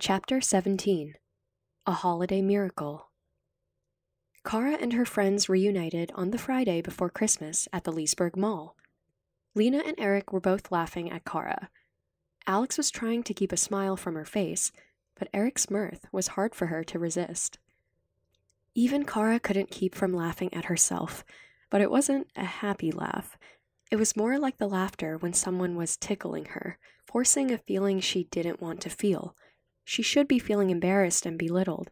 Chapter 17 A Holiday Miracle. Kara and her friends reunited on the Friday before Christmas at the Leesburg Mall. Lena and Eric were both laughing at Kara. Alex was trying to keep a smile from her face, but Eric's mirth was hard for her to resist. Even Kara couldn't keep from laughing at herself, but it wasn't a happy laugh. It was more like the laughter when someone was tickling her, forcing a feeling she didn't want to feel. She should be feeling embarrassed and belittled,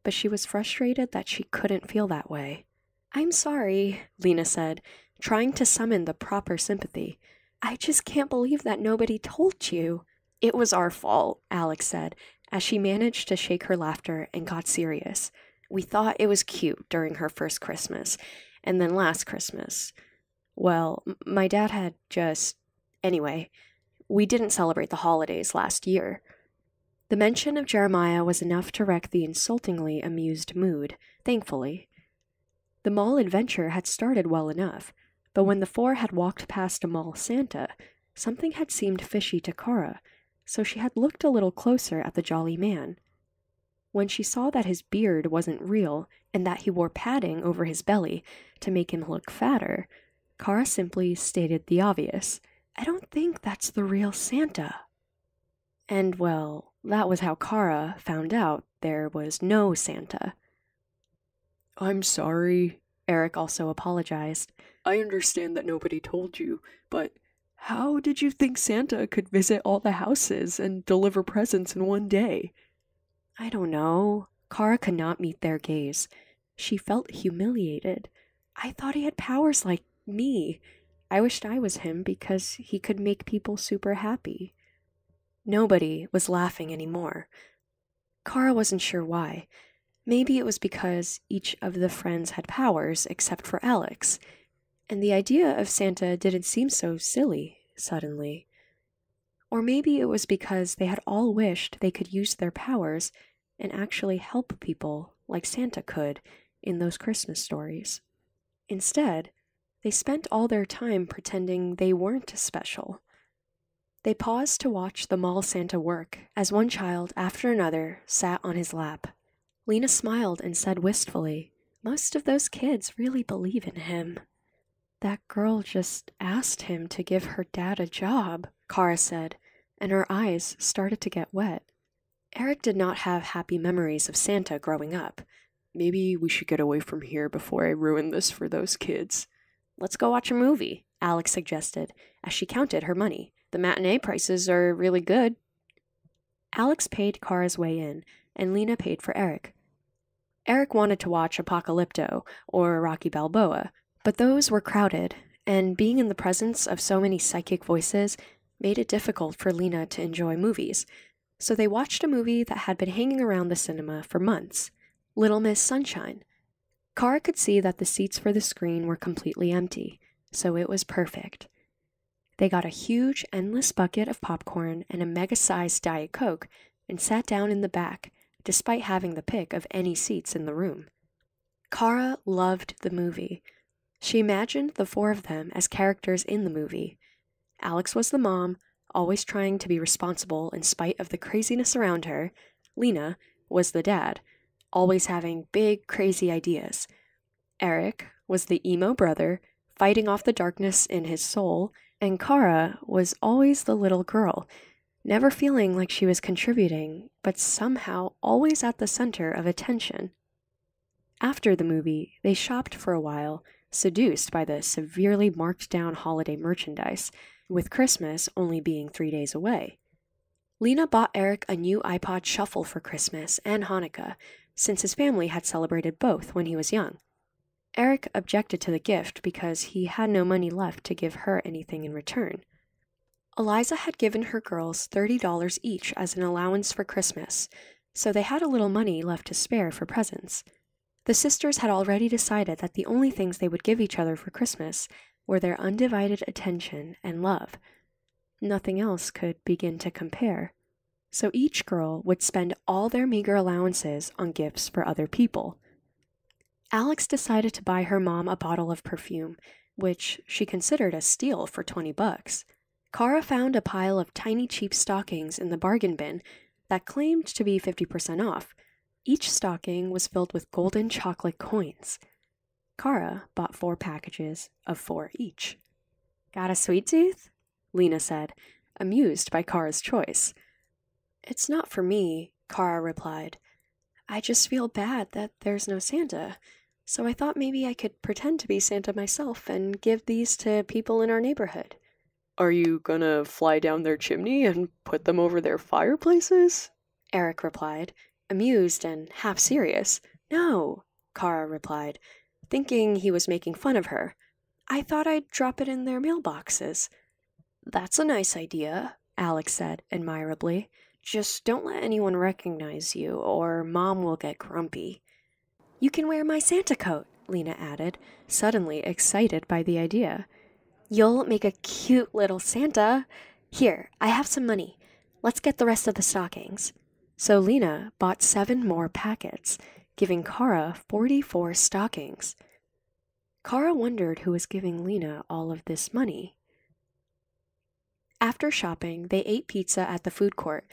but she was frustrated that she couldn't feel that way. "I'm sorry," Lena said, trying to summon the proper sympathy. "I just can't believe that nobody told you." "It was our fault," Alex said, as she managed to shake her laughter and got serious. "We thought it was cute during her first Christmas, and then last Christmas. Well, my dad had just... Anyway, we didn't celebrate the holidays last year." The mention of Jeremiah was enough to wreck the insultingly amused mood, thankfully. The mall adventure had started well enough, but when the four had walked past a mall Santa, something had seemed fishy to Kara, so she had looked a little closer at the jolly man. When she saw that his beard wasn't real and that he wore padding over his belly to make him look fatter, Kara simply stated the obvious. "I don't think that's the real Santa." And, well, that was how Kara found out there was no Santa. "I'm sorry," Eric also apologized. "I understand that nobody told you, but how did you think Santa could visit all the houses and deliver presents in one day?" "I don't know." Kara could not meet their gaze. She felt humiliated. "I thought he had powers like me. I wished I was him because he could make people super happy." Nobody was laughing anymore. Kara wasn't sure why. Maybe it was because each of the friends had powers except for Alex, and the idea of Santa didn't seem so silly suddenly. Or maybe it was because they had all wished they could use their powers and actually help people like Santa could in those Christmas stories. Instead, they spent all their time pretending they weren't special. They paused to watch the mall Santa work as one child after another sat on his lap. Lena smiled and said wistfully, "Most of those kids really believe in him." "That girl just asked him to give her dad a job," Kara said, and her eyes started to get wet. Eric did not have happy memories of Santa growing up. "Maybe we should get away from here before I ruin this for those kids." "Let's go watch a movie," Alex suggested, as she counted her money. "The matinee prices are really good." Alex paid Kara's way in, and Lena paid for Eric. Eric wanted to watch Apocalypto or Rocky Balboa, but those were crowded, and being in the presence of so many psychic voices made it difficult for Lena to enjoy movies, so they watched a movie that had been hanging around the cinema for months, Little Miss Sunshine. Kara could see that the seats for the screen were completely empty, so it was perfect. They got a huge, endless bucket of popcorn and a mega-sized Diet Coke and sat down in the back, despite having the pick of any seats in the room. Kara loved the movie. She imagined the four of them as characters in the movie. Alex was the mom, always trying to be responsible in spite of the craziness around her. Lena was the dad, always having big, crazy ideas. Eric was the emo brother, fighting off the darkness in his soul, and Kara was always the little girl, never feeling like she was contributing, but somehow always at the center of attention. After the movie, they shopped for a while, seduced by the severely marked-down holiday merchandise, with Christmas only being 3 days away. Lena bought Eric a new iPod Shuffle for Christmas and Hanukkah, since his family had celebrated both when he was young. Eric objected to the gift because he had no money left to give her anything in return. Eliza had given her girls $30 each as an allowance for Christmas, so they had a little money left to spare for presents. The sisters had already decided that the only things they would give each other for Christmas were their undivided attention and love. Nothing else could begin to compare. So each girl would spend all their meager allowances on gifts for other people. Alex decided to buy her mom a bottle of perfume, which she considered a steal for $20. Kara found a pile of tiny cheap stockings in the bargain bin that claimed to be 50% off. Each stocking was filled with golden chocolate coins. Kara bought 4 packages of 4 each. "Got a sweet tooth?" Lena said, amused by Kara's choice. "It's not for me," Kara replied. "I just feel bad that there's no Santa, so I thought maybe I could pretend to be Santa myself and give these to people in our neighborhood." "Are you gonna fly down their chimney and put them over their fireplaces?" Eric replied, amused and half serious. "No," Kara replied, thinking he was making fun of her. "I thought I'd drop it in their mailboxes." "That's a nice idea," Alex said admirably. "Just don't let anyone recognize you, or Mom will get grumpy." "You can wear my Santa coat," Lena added, suddenly excited by the idea. "You'll make a cute little Santa. Here, I have some money. Let's get the rest of the stockings." So Lena bought 7 more packets, giving Kara 44 stockings. Kara wondered who was giving Lena all of this money. After shopping, they ate pizza at the food court,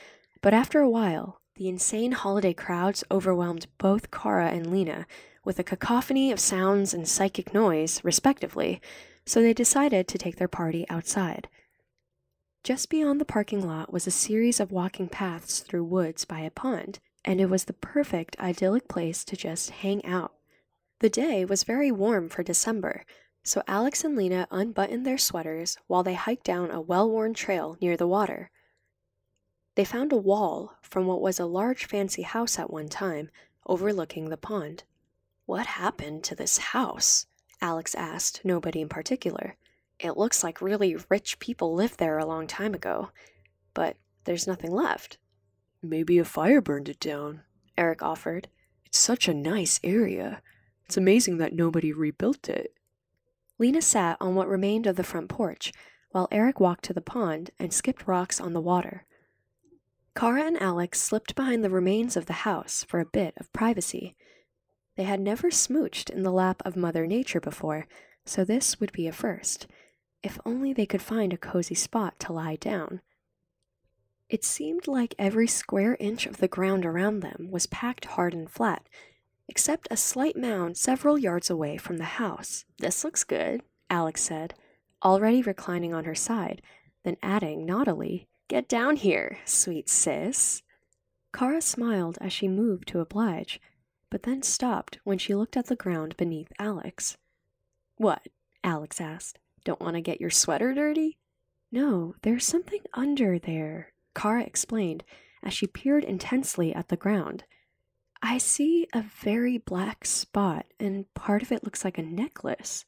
but after a while, the insane holiday crowds overwhelmed both Kara and Lena with a cacophony of sounds and psychic noise, respectively, so they decided to take their party outside. Just beyond the parking lot was a series of walking paths through woods by a pond, and it was the perfect idyllic place to just hang out. The day was very warm for December, so Alex and Lena unbuttoned their sweaters while they hiked down a well-worn trail near the water. They found a wall from what was a large fancy house at one time, overlooking the pond. "What happened to this house?" Alex asked nobody in particular. "It looks like really rich people lived there a long time ago, but there's nothing left." "Maybe a fire burned it down," Eric offered. "It's such a nice area. It's amazing that nobody rebuilt it." Lena sat on what remained of the front porch, while Eric walked to the pond and skipped rocks on the water. Kara and Alex slipped behind the remains of the house for a bit of privacy. They had never smooched in the lap of Mother Nature before, so this would be a first. If only they could find a cozy spot to lie down. It seemed like every square inch of the ground around them was packed hard and flat, except a slight mound several yards away from the house. "This looks good," Alex said, already reclining on her side, then adding naughtily, "Get down here, sweet sis." Kara smiled as she moved to oblige, but then stopped when she looked at the ground beneath Alex. "What?" Alex asked. "Don't want to get your sweater dirty?" "No, there's something under there," Kara explained as she peered intensely at the ground. "I see a very black spot, and part of it looks like a necklace."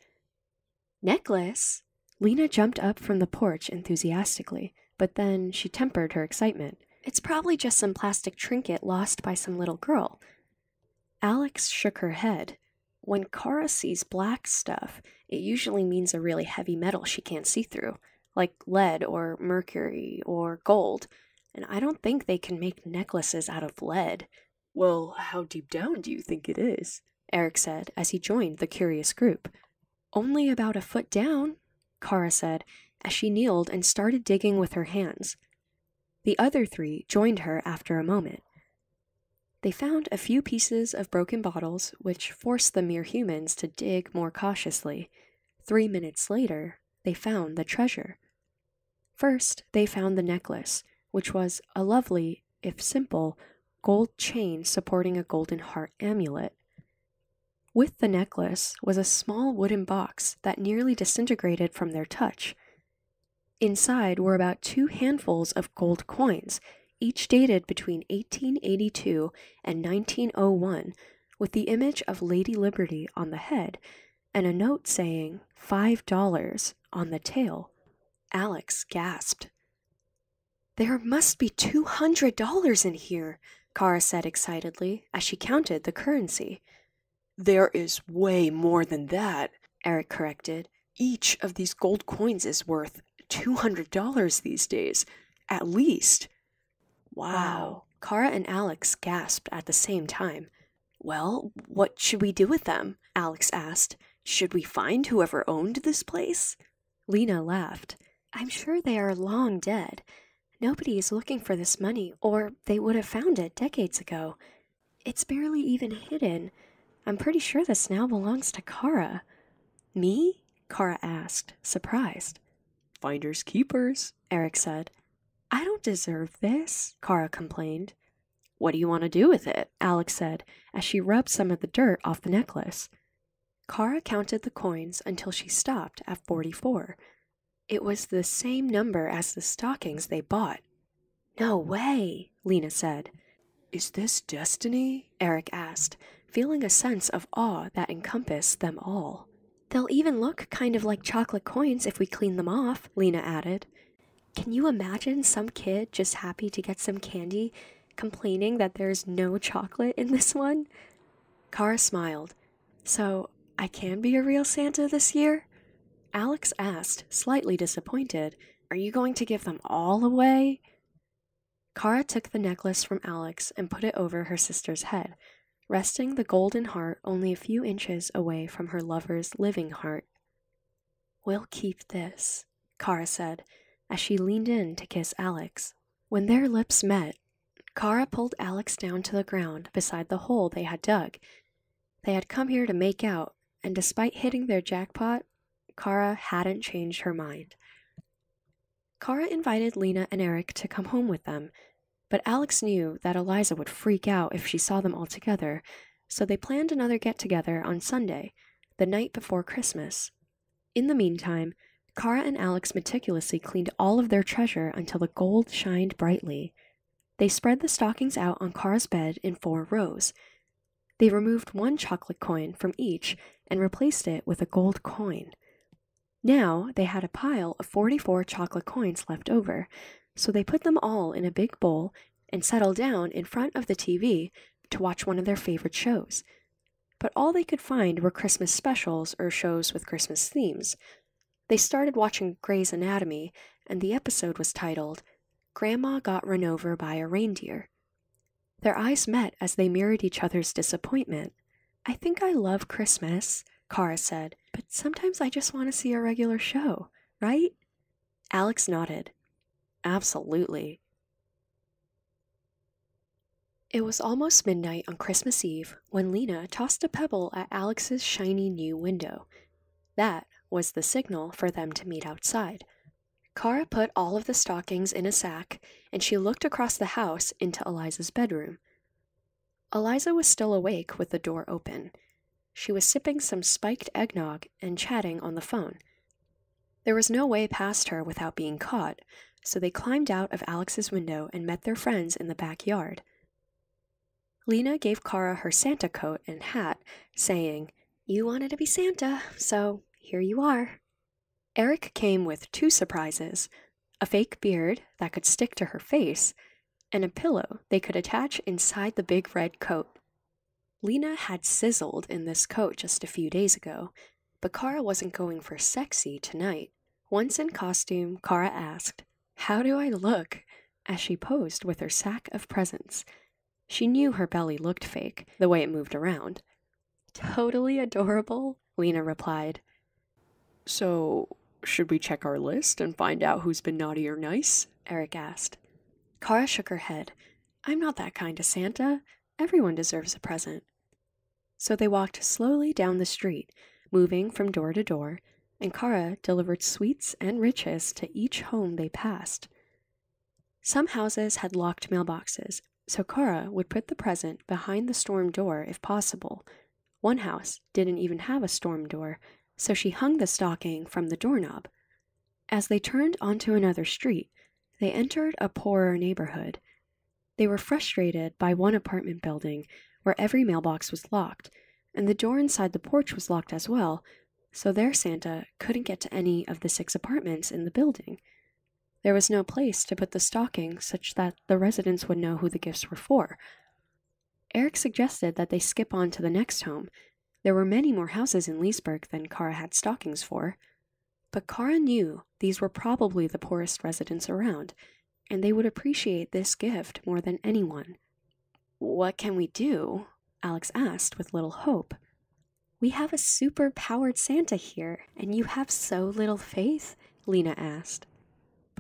"Necklace?" Lena jumped up from the porch enthusiastically, but then she tempered her excitement. "It's probably just some plastic trinket lost by some little girl." Alex shook her head. When Kara sees black stuff, it usually means a really heavy metal she can't see through, like lead or mercury or gold, and I don't think they can make necklaces out of lead. "Well, how deep down do you think it is?" Eric said as he joined the curious group. "Only about a foot down," Kara said as she kneeled and started digging with her hands. The other 3 joined her after a moment. They found a few pieces of broken bottles, which forced the mere humans to dig more cautiously. 3 minutes later, they found the treasure. First, they found the necklace, which was a lovely, if simple, gold chain supporting a golden heart amulet. With the necklace was a small wooden box that nearly disintegrated from their touch. Inside were about 2 handfuls of gold coins, each dated between 1882 and 1901, with the image of Lady Liberty on the head, and a note saying $5 on the tail. Alex gasped. "There must be $200 in here," Kara said excitedly as she counted the currency. "There is way more than that," Eric corrected. "Each of these gold coins is worth $200 these days, at least." Wow. Kara and Alex gasped at the same time. "Well, what should we do with them?" Alex asked. "Should we find whoever owned this place?" Lena laughed. "I'm sure they are long dead. Nobody is looking for this money, or they would have found it decades ago. It's barely even hidden. I'm pretty sure this now belongs to Kara." "Me?" Kara asked, surprised. "Finders keepers," Eric said. "I don't deserve this," Kara complained. "What do you want to do with it?" Alex said, as she rubbed some of the dirt off the necklace. Kara counted the coins until she stopped at 44. It was the same number as the stockings they bought. "No way," Lena said. "Is this destiny?" Eric asked, feeling a sense of awe that encompassed them all. "They'll even look kind of like chocolate coins if we clean them off," Lena added. "Can you imagine some kid just happy to get some candy, complaining that there's no chocolate in this one?" Kara smiled. "So, I can be a real Santa this year?" Alex asked, slightly disappointed. "Are you going to give them all away?" Kara took the necklace from Alex and put it over her sister's head, resting the golden heart only a few inches away from her lover's living heart. "We'll keep this," Kara said, as she leaned in to kiss Alex. When their lips met, Kara pulled Alex down to the ground beside the hole they had dug. They had come here to make out, and despite hitting their jackpot, Kara hadn't changed her mind. Kara invited Lena and Eric to come home with them, but Alex knew that Eliza would freak out if she saw them all together, so they planned another get-together on Sunday, the night before Christmas. In the meantime, Kara and Alex meticulously cleaned all of their treasure until the gold shined brightly. They spread the stockings out on Kara's bed in 4 rows. They removed 1 chocolate coin from each and replaced it with a gold coin. Now they had a pile of 44 chocolate coins left over, so they put them all in a big bowl and settled down in front of the TV to watch one of their favorite shows. But all they could find were Christmas specials or shows with Christmas themes. They started watching Grey's Anatomy, and the episode was titled, "Grandma Got Run Over by a Reindeer." Their eyes met as they mirrored each other's disappointment. "I think I love Christmas," Kara said, "but sometimes I just want to see a regular show, right?" Alex nodded. "Absolutely." It was almost midnight on Christmas Eve when Lena tossed a pebble at Alex's shiny new window. That was the signal for them to meet outside. Kara put all of the stockings in a sack, and she looked across the house into Eliza's bedroom. Eliza was still awake with the door open. She was sipping some spiked eggnog and chatting on the phone. There was no way past her without being caught, so they climbed out of Alex's window and met their friends in the backyard. Lena gave Kara her Santa coat and hat, saying, "You wanted to be Santa, so here you are." Eric came with 2 surprises, a fake beard that could stick to her face, and a pillow they could attach inside the big red coat. Lena had sizzled in this coat just a few days ago, but Kara wasn't going for sexy tonight. Once in costume, Kara asked, "How do I look?" as she posed with her sack of presents. She knew her belly looked fake, the way it moved around. "Totally adorable," Lena replied. "So, should we check our list and find out who's been naughty or nice?" Eric asked. Kara shook her head. "I'm not that kind to Santa. Everyone deserves a present." So they walked slowly down the street, moving from door to door, and Kara delivered sweets and riches to each home they passed. Some houses had locked mailboxes, so Kara would put the present behind the storm door if possible. One house didn't even have a storm door, so she hung the stocking from the doorknob. As they turned onto another street, they entered a poorer neighborhood. They were frustrated by one apartment building where every mailbox was locked, and the door inside the porch was locked as well, so their Santa couldn't get to any of the 6 apartments in the building. There was no place to put the stocking such that the residents would know who the gifts were for. Eric suggested that they skip on to the next home. There were many more houses in Leesburg than Kara had stockings for. But Kara knew these were probably the poorest residents around, and they would appreciate this gift more than anyone. "What can we do?" Alex asked with little hope. "We have a super-powered Santa here, and you have so little faith?" Lena asked.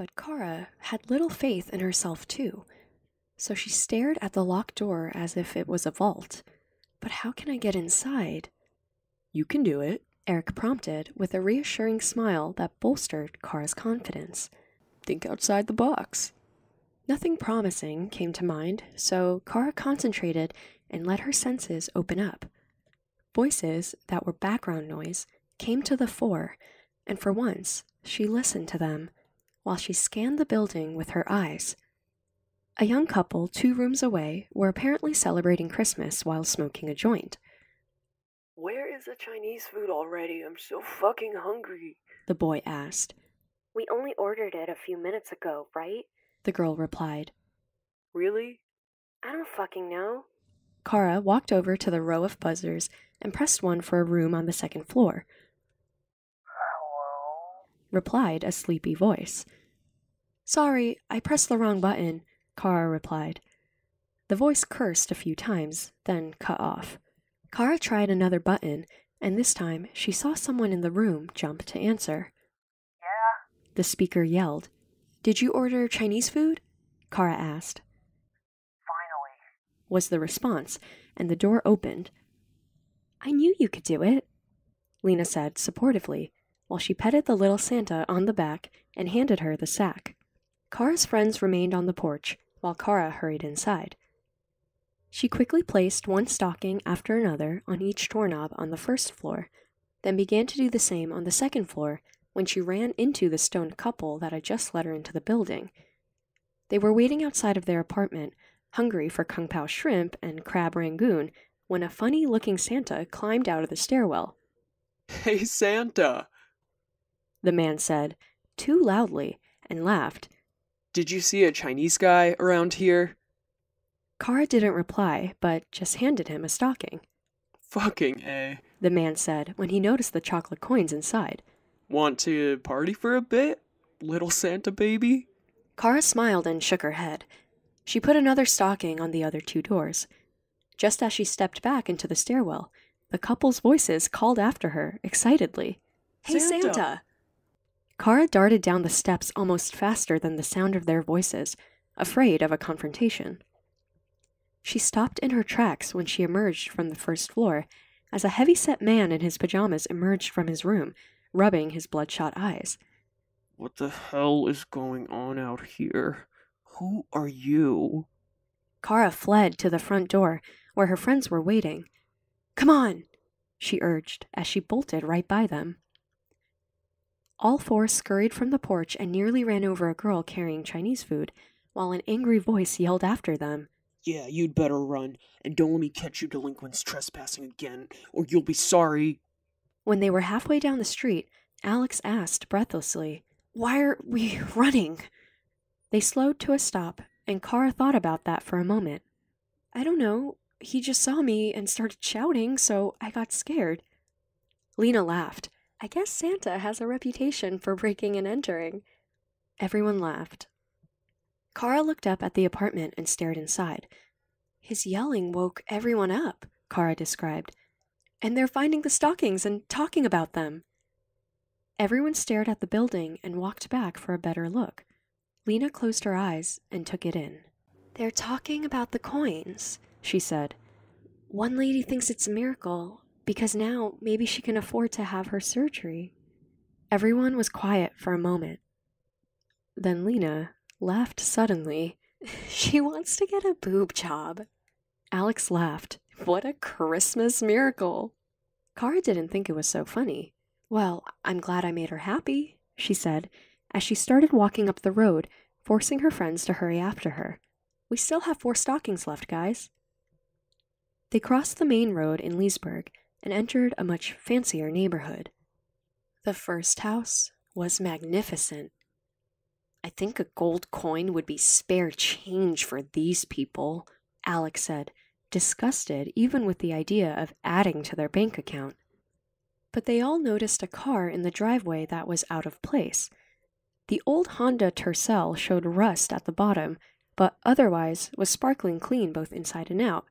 But Kara had little faith in herself too, so she stared at the locked door as if it was a vault. But how can I get inside? You can do it, Eric prompted with a reassuring smile that bolstered Kara's confidence. Think outside the box. Nothing promising came to mind, so Kara concentrated and let her senses open up. Voices that were background noise came to the fore, and for once she listened to them while she scanned the building with her eyes. A young couple 2 rooms away were apparently celebrating Christmas while smoking a joint. Where is the Chinese food already? I'm so fucking hungry, the boy asked. We only ordered it a few minutes ago, right? The girl replied. Really? I don't fucking know. Kara walked over to the row of buzzers and pressed one for a room on the 2nd floor. Hello? Replied a sleepy voice. Sorry, I pressed the wrong button, Kara replied. The voice cursed a few times, then cut off. Kara tried another button, and this time she saw someone in the room jump to answer. Yeah? The speaker yelled. Did you order Chinese food? Kara asked. Finally, Was the response, and the door opened. I knew you could do it, Lena said supportively, while she petted the little Santa on the back and handed her the sack. Kara's friends remained on the porch, while Kara hurried inside. She quickly placed one stocking after another on each doorknob on the 1st floor, then began to do the same on the 2nd floor when she ran into the stoned couple that had just let her into the building. They were waiting outside of their apartment, hungry for kung pao shrimp and crab rangoon, when a funny-looking Santa climbed out of the stairwell. Hey, Santa! The man said, too loudly, and laughed. Did you see a Chinese guy around here? Kara didn't reply, but just handed him a stocking. Fucking A, the man said when he noticed the chocolate coins inside. Want to party for a bit, little Santa baby? Kara smiled and shook her head. She put another stocking on the other 2 doors. Just as she stepped back into the stairwell, the couple's voices called after her excitedly. Hey, Santa! Kara darted down the steps almost faster than the sound of their voices, afraid of a confrontation. She stopped in her tracks when she emerged from the 1st floor, as a heavy-set man in his pajamas emerged from his room, rubbing his bloodshot eyes. What the hell is going on out here? Who are you? Kara fled to the front door, where her friends were waiting. Come on, she urged as she bolted right by them. All 4 scurried from the porch and nearly ran over a girl carrying Chinese food, while an angry voice yelled after them. Yeah, you'd better run, and don't let me catch you delinquents trespassing again, or you'll be sorry. When they were halfway down the street, Alex asked breathlessly, Why are we running? They slowed to a stop, and Kara thought about that for a moment. I don't know. He just saw me and started shouting, so I got scared. Lena laughed. I guess Santa has a reputation for breaking and entering. Everyone laughed. Kara looked up at the apartment and stared inside. His yelling woke everyone up, Kara described. And they're finding the stockings and talking about them. Everyone stared at the building and walked back for a better look. Lena closed her eyes and took it in. They're talking about the coins, she said. One lady thinks it's a miracle, because now maybe she can afford to have her surgery. Everyone was quiet for a moment. Then Lena laughed suddenly. She wants to get a boob job. Alex laughed. What a Christmas miracle. Kara didn't think it was so funny. Well, I'm glad I made her happy, she said, as she started walking up the road, forcing her friends to hurry after her. We still have 4 stockings left, guys. They crossed the main road in Leesburg and entered a much fancier neighborhood. The first house was magnificent. I think a gold coin would be spare change for these people, Alex said, disgusted even with the idea of adding to their bank account. But they all noticed a car in the driveway that was out of place. The old Honda Tercel showed rust at the bottom, but otherwise was sparkling clean both inside and out,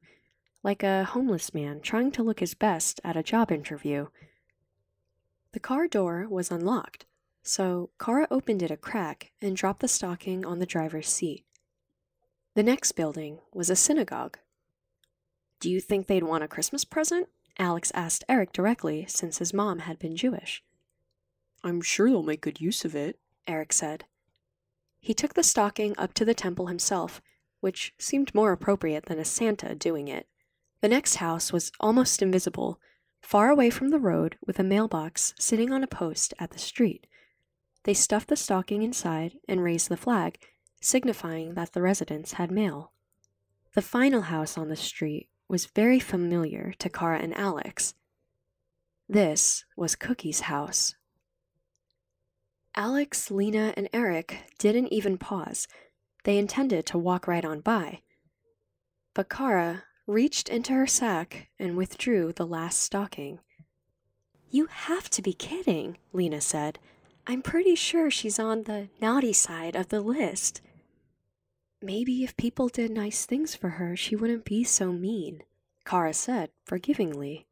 like a homeless man trying to look his best at a job interview. The car door was unlocked, so Kara opened it a crack and dropped the stocking on the driver's seat. The next building was a synagogue. "Do you think they'd want a Christmas present?" Alex asked Eric directly, since his mom had been Jewish. "I'm sure they'll make good use of it," Eric said. He took the stocking up to the temple himself, which seemed more appropriate than a Santa doing it. The next house was almost invisible, far away from the road with a mailbox sitting on a post at the street. They stuffed the stocking inside and raised the flag, signifying that the residents had mail. The final house on the street was very familiar to Kara and Alex. This was Cookie's house. Alex, Lena, and Eric didn't even pause. They intended to walk right on by. But Kara reached into her sack and withdrew the last stocking. "You have to be kidding," Lena said. "I'm pretty sure she's on the naughty side of the list." "Maybe if people did nice things for her, she wouldn't be so mean," Kara said forgivingly.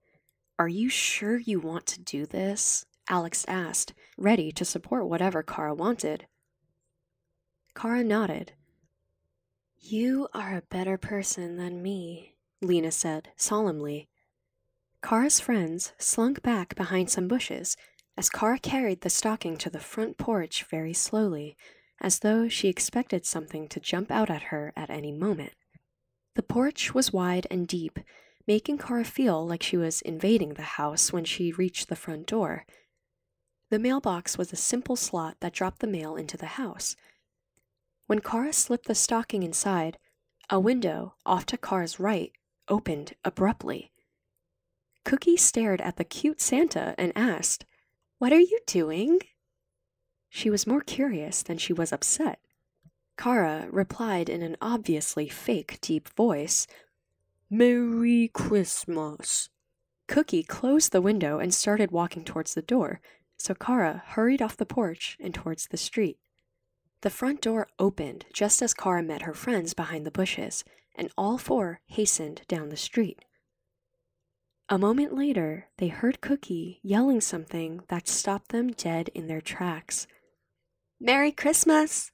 "Are you sure you want to do this?" Alex asked, ready to support whatever Kara wanted. Kara nodded. "You are a better person than me," Lena said solemnly. Kara's friends slunk back behind some bushes as Kara carried the stocking to the front porch very slowly, as though she expected something to jump out at her at any moment. The porch was wide and deep, making Kara feel like she was invading the house when she reached the front door. The mailbox was a simple slot that dropped the mail into the house. When Kara slipped the stocking inside, a window off to Kara's right opened abruptly. Cookie stared at the cute Santa and asked, "What are you doing?" She was more curious than she was upset. Kara replied in an obviously fake deep voice, "Merry Christmas." Cookie closed the window and started walking towards the door, so Kara hurried off the porch and towards the street. The front door opened just as Kara met her friends behind the bushes, and all four hastened down the street. A moment later, they heard Cookie yelling something that stopped them dead in their tracks. "Merry Christmas!"